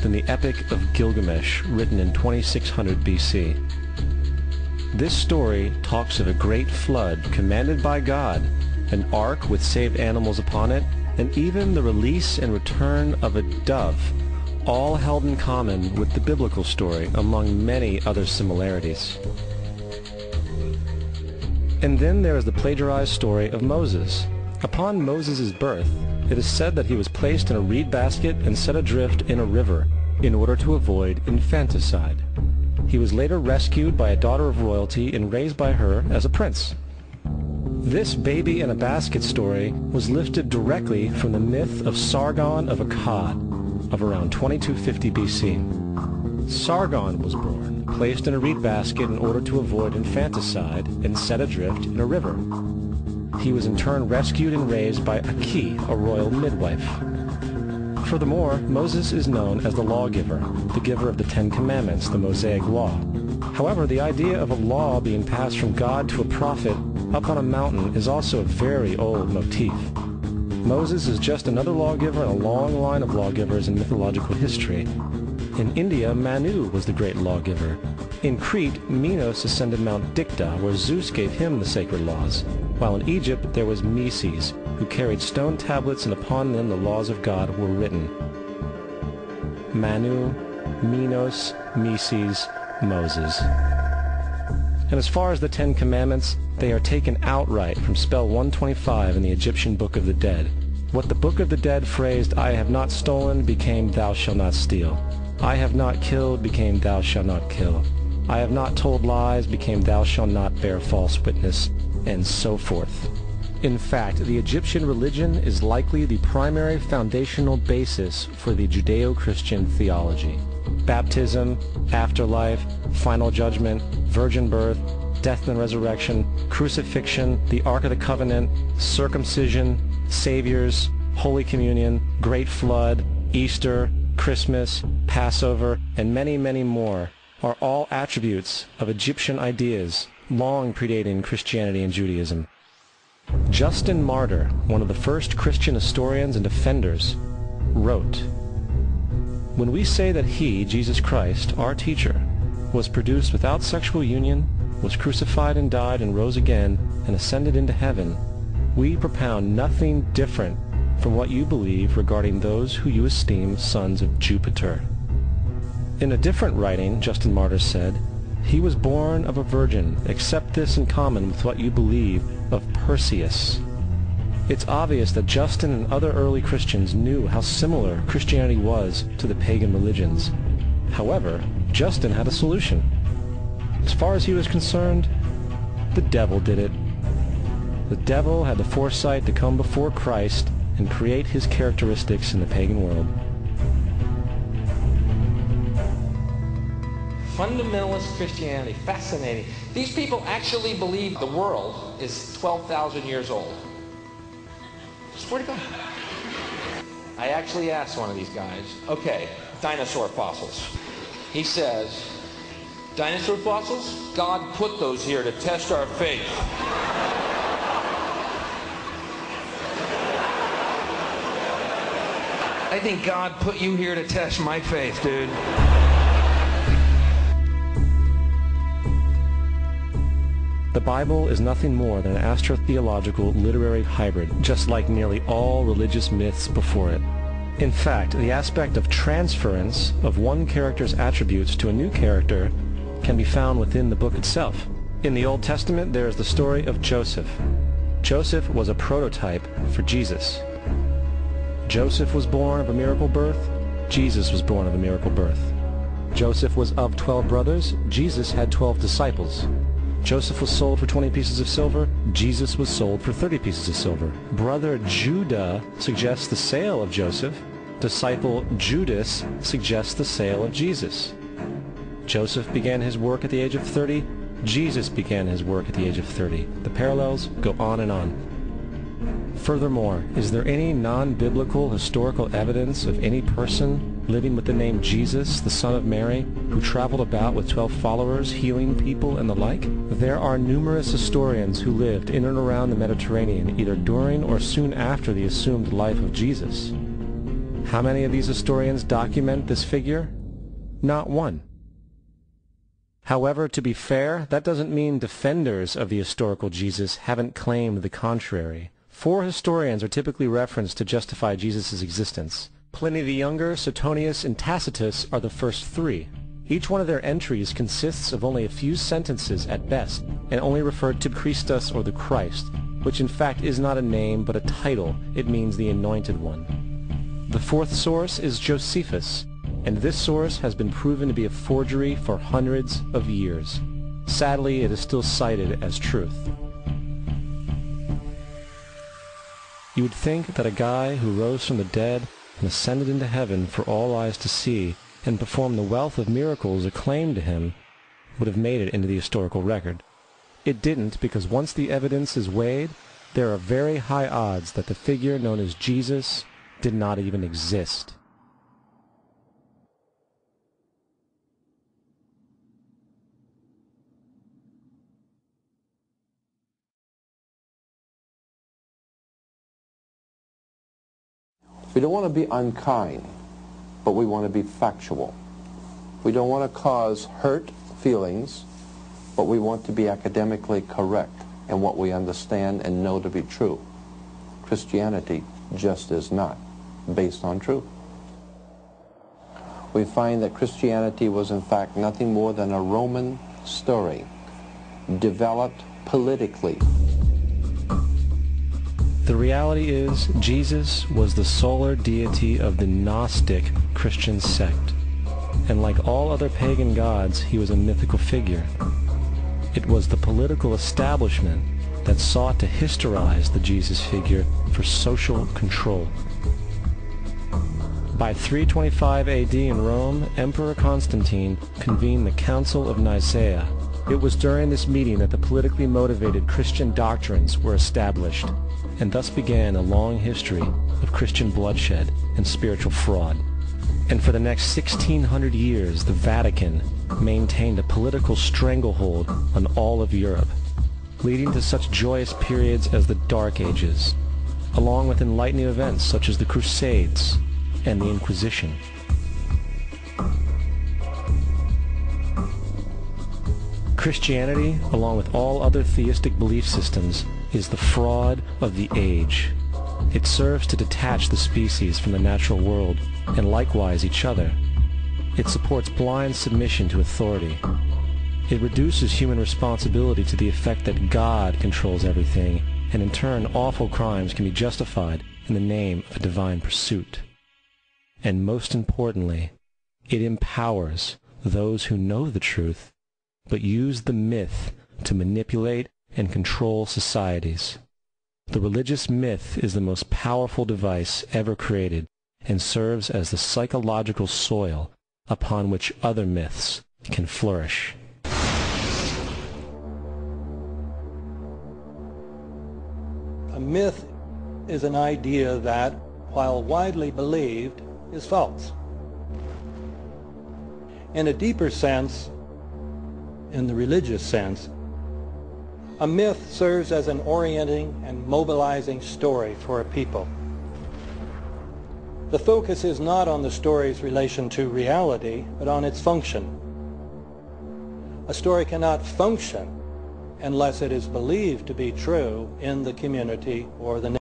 than the Epic of Gilgamesh, written in 2600 BC. This story talks of a great flood commanded by God, an ark with saved animals upon it, and even the release and return of a dove, all held in common with the biblical story among many other similarities. And then there is the plagiarized story of Moses. Upon Moses' birth, it is said that he was placed in a reed basket and set adrift in a river in order to avoid infanticide. He was later rescued by a daughter of royalty and raised by her as a prince. This baby in a basket story was lifted directly from the myth of Sargon of Akkad of around 2250 BC. Sargon was born, placed in a reed basket in order to avoid infanticide, and set adrift in a river. He was in turn rescued and raised by Aki, a royal midwife. Furthermore, Moses is known as the lawgiver, the giver of the Ten Commandments, the Mosaic Law. However, the idea of a law being passed from God to a prophet up on a mountain is also a very old motif. Moses is just another lawgiver in a long line of lawgivers in mythological history. In India, Manu was the great lawgiver. In Crete, Minos ascended Mount Dicta, where Zeus gave him the sacred laws, while in Egypt there was Meses, who carried stone tablets, and upon them the laws of God were written. Manu, Minos, Meses, Moses. And as far as the Ten Commandments, they are taken outright from spell 125 in the Egyptian Book of the Dead. What the Book of the Dead phrased, "I have not stolen," became "Thou shalt not steal." "I have not killed," became "Thou shalt not kill." "I have not told lies," became "Thou shalt not bear false witness," and so forth. In fact, the Egyptian religion is likely the primary foundational basis for the Judeo-Christian theology. Baptism, afterlife, final judgment, virgin birth, death and resurrection, crucifixion, the Ark of the Covenant, circumcision, saviors, Holy Communion, Great Flood, Easter, Christmas, Passover, and many, many more are all attributes of Egyptian ideas long predating Christianity and Judaism. Justin Martyr, one of the first Christian historians and defenders, wrote, "When we say that he, Jesus Christ, our teacher, was produced without sexual union, was crucified and died and rose again and ascended into heaven, we propound nothing different from what you believe regarding those who you esteem sons of Jupiter." In a different writing, Justin Martyr said, "He was born of a virgin, except this in common with what you believe of Perseus." It's obvious that Justin and other early Christians knew how similar Christianity was to the pagan religions. However, Justin had a solution. As far as he was concerned, the devil did it. The devil had the foresight to come before Christ and create his characteristics in the pagan world. Fundamentalist Christianity, fascinating. These people actually believe the world is 12,000 years old. Swear to God. I actually asked one of these guys, okay, dinosaur fossils. He says, dinosaur fossils? God put those here to test our faith. I think God put you here to test my faith, dude. The Bible is nothing more than an astrotheological literary hybrid, just like nearly all religious myths before it. In fact, the aspect of transference of one character's attributes to a new character can be found within the book itself. In the Old Testament, there is the story of Joseph. Joseph was a prototype for Jesus. Joseph was born of a miracle birth. Jesus was born of a miracle birth. Joseph was of 12 brothers. Jesus had 12 disciples. Joseph was sold for 20 pieces of silver. Jesus was sold for 30 pieces of silver. Brother Judah suggests the sale of Joseph. Disciple Judas suggests the sale of Jesus. Joseph began his work at the age of 30. Jesus began his work at the age of 30. The parallels go on and on. Furthermore, is there any non-biblical historical evidence of any person living with the name Jesus, the son of Mary, who traveled about with 12 followers, healing people and the like? There are numerous historians who lived in and around the Mediterranean, either during or soon after the assumed life of Jesus. How many of these historians document this figure? Not one. However, to be fair, that doesn't mean defenders of the historical Jesus haven't claimed the contrary. 4 historians are typically referenced to justify Jesus' existence. Pliny the Younger, Suetonius, and Tacitus are the first 3. Each one of their entries consists of only a few sentences at best, and only referred to Christus or the Christ, which in fact is not a name but a title. It means the Anointed One. The 4th source is Josephus, and this source has been proven to be a forgery for hundreds of years. Sadly, it is still cited as truth. You would think that a guy who rose from the dead and ascended into heaven for all eyes to see and performed the wealth of miracles acclaimed to him would have made it into the historical record. It didn't, because once the evidence is weighed, there are very high odds that the figure known as Jesus did not even exist. We don't want to be unkind, but we want to be factual. We don't want to cause hurt feelings, but we want to be academically correct in what we understand and know to be true. Christianity just is not based on truth. We find that Christianity was in fact nothing more than a Roman story, developed politically. The reality is, Jesus was the solar deity of the Gnostic Christian sect, and like all other pagan gods, he was a mythical figure. It was the political establishment that sought to historize the Jesus figure for social control. By 325 AD in Rome, Emperor Constantine convened the Council of Nicaea. It was during this meeting that the politically motivated Christian doctrines were established, and thus began a long history of Christian bloodshed and spiritual fraud. And for the next 1600 years, the Vatican maintained a political stranglehold on all of Europe, leading to such joyous periods as the Dark Ages, along with enlightening events such as the Crusades and the Inquisition. Christianity, along with all other theistic belief systems, is the fraud of the age. It serves to detach the species from the natural world, and likewise each other. It supports blind submission to authority. It reduces human responsibility to the effect that God controls everything, and in turn awful crimes can be justified in the name of a divine pursuit. And most importantly, it empowers those who know the truth, but use the myth to manipulate and control societies. The religious myth is the most powerful device ever created and serves as the psychological soil upon which other myths can flourish. A myth is an idea that, while widely believed, is false. In a deeper sense, in the religious sense, a myth serves as an orienting and mobilizing story for a people. The focus is not on the story's relation to reality, but on its function. A story cannot function unless it is believed to be true in the community or the nation.